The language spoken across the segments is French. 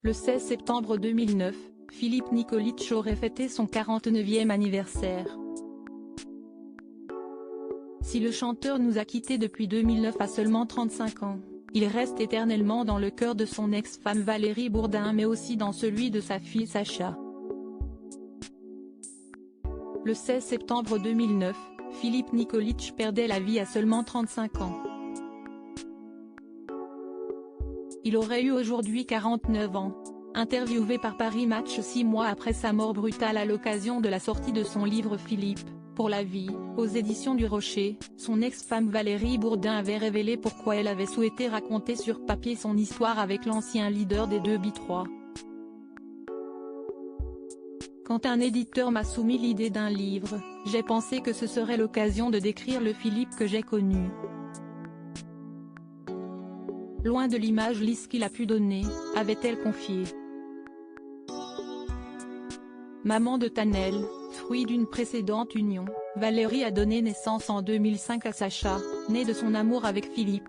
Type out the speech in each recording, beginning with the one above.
Le 16 septembre 2009, Philippe Nikolić aurait fêté son 49e anniversaire. Si le chanteur nous a quittés depuis 2009 à seulement 35 ans, il reste éternellement dans le cœur de son ex-femme Valérie Bourdin mais aussi dans celui de sa fille Sacha. Le 16 septembre 2009, Philippe Nikolić perdait la vie à seulement 35 ans. Il aurait eu aujourd'hui 49 ans. Interviewé par Paris Match 6 mois après sa mort brutale à l'occasion de la sortie de son livre Philippe, pour la vie, aux éditions du Rocher, son ex-femme Valérie Bourdin avait révélé pourquoi elle avait souhaité raconter sur papier son histoire avec l'ancien leader des 2B3. Quand un éditeur m'a soumis l'idée d'un livre, j'ai pensé que ce serait l'occasion de décrire le Philippe que j'ai connu. Loin de l'image lisse qu'il a pu donner, avait-elle confié. Maman de Tanel, fruit d'une précédente union, Valérie a donné naissance en 2005 à Sacha, né de son amour avec Philippe.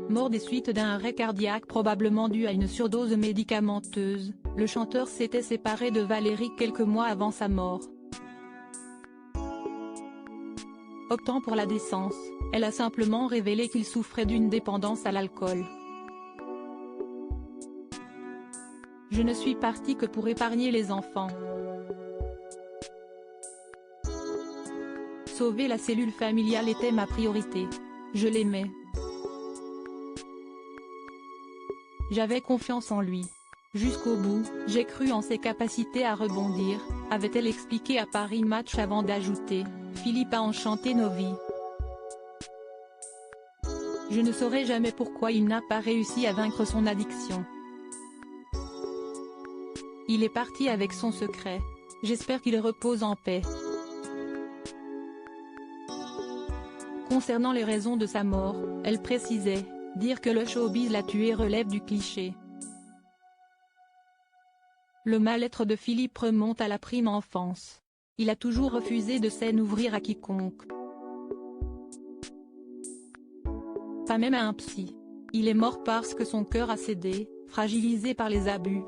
Mort des suites d'un arrêt cardiaque probablement dû à une surdose médicamenteuse, le chanteur s'était séparé de Valérie quelques mois avant sa mort. Optant pour la décence, elle a simplement révélé qu'il souffrait d'une dépendance à l'alcool. Je ne suis partie que pour épargner les enfants. Sauver la cellule familiale était ma priorité. Je l'aimais. J'avais confiance en lui. Jusqu'au bout, j'ai cru en ses capacités à rebondir, avait-elle expliqué à Paris Match avant d'ajouter, Philippe a enchanté nos vies. Je ne saurais jamais pourquoi il n'a pas réussi à vaincre son addiction. Il est parti avec son secret. J'espère qu'il repose en paix. Concernant les raisons de sa mort, elle précisait, dire que le showbiz l'a tué relève du cliché. Le mal-être de Philippe remonte à la prime enfance. Il a toujours refusé de s'en ouvrir à quiconque. Pas même à un psy. Il est mort parce que son cœur a cédé, fragilisé par les abus.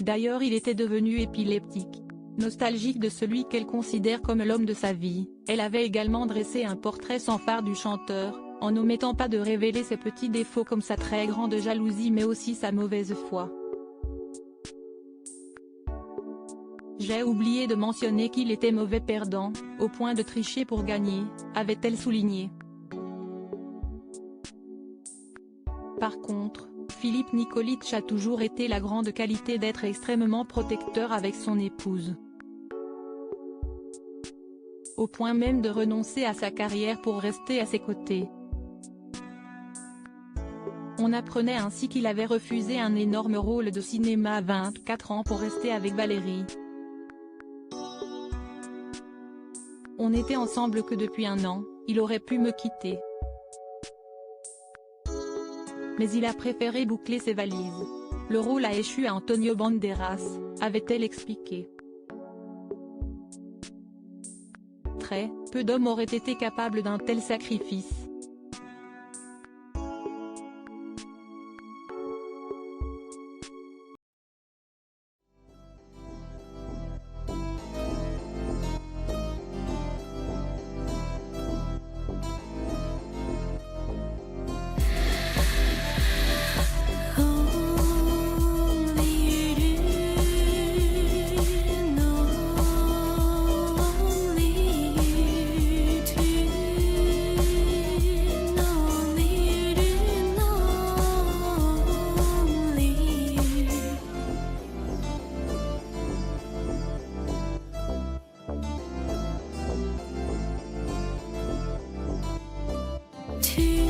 D'ailleurs il était devenu épileptique. Nostalgique de celui qu'elle considère comme l'homme de sa vie, elle avait également dressé un portrait sans fard du chanteur, en n'omettant pas de révéler ses petits défauts comme sa très grande jalousie mais aussi sa mauvaise foi. J'ai oublié de mentionner qu'il était mauvais perdant, au point de tricher pour gagner, avait-elle souligné. Par contre, Philippe Nikolić a toujours été la grande qualité d'être extrêmement protecteur avec son épouse. Au point même de renoncer à sa carrière pour rester à ses côtés. On apprenait ainsi qu'il avait refusé un énorme rôle de cinéma à 24 ans pour rester avec Valérie. On n'était ensemble que depuis 1 an, il aurait pu me quitter. Mais il a préféré boucler ses valises. Le rôle a échu à Antonio Banderas, avait-elle expliqué. Très peu d'hommes auraient été capables d'un tel sacrifice. To